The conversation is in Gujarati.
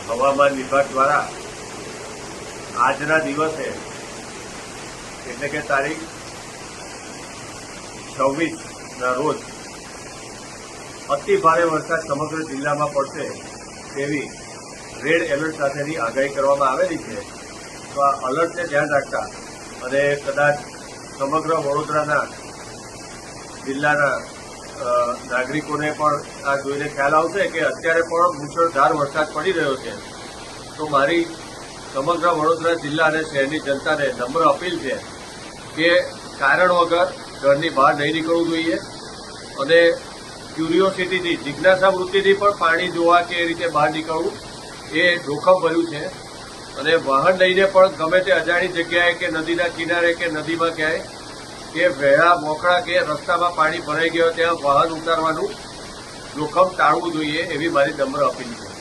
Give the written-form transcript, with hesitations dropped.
હવામાન વિભાગ દ્વારા આજના દિવસે એટલે કે તારીખ 26ના રોજ અતિ ભારે વરસાદ સમગ્ર જિલ્લામાં પડશે તેવી રેડ એલર્ટ સાથેની આગાહી કરવામાં આવેલી છે। તો આ અલર્ટને ધ્યાન રાખતા અને કદાચ સમગ્ર વડોદરાના જિલ્લાના નાગરિકોને પણ આ જોઈને ખ્યાલ આવશે કે અત્યારે પણ મુશળધાર વરસાદ પડી રહ્યો છે। તો મારી સમગ્ર વડોદરા જિલ્લા અને શહેરની જનતાને નમ્ર અપીલ છે કે કારણ વગર ઘરની બહાર નહીં નીકળવું જોઈએ અને ક્યુરિયોસિટીથી જિજ્ઞાસા વૃત્તિથી પણ પાણી જોવા કે એ રીતે બહાર નીકળવું એ જોખમ ભર્યું છે। અને વાહન લઈને પણ ગમે તે અજાણી જગ્યાએ કે નદીના કિનારે કે નદીમાં ક્યાંય કે વહેલા મોકળા કે રસ્તામાં પાણી ભરાઈ ગયો ત્યાં વાહન ઉતારવાનું જોખમ ટાળવું જોઈએ એવી મારી નમ્ર અપીલ છે।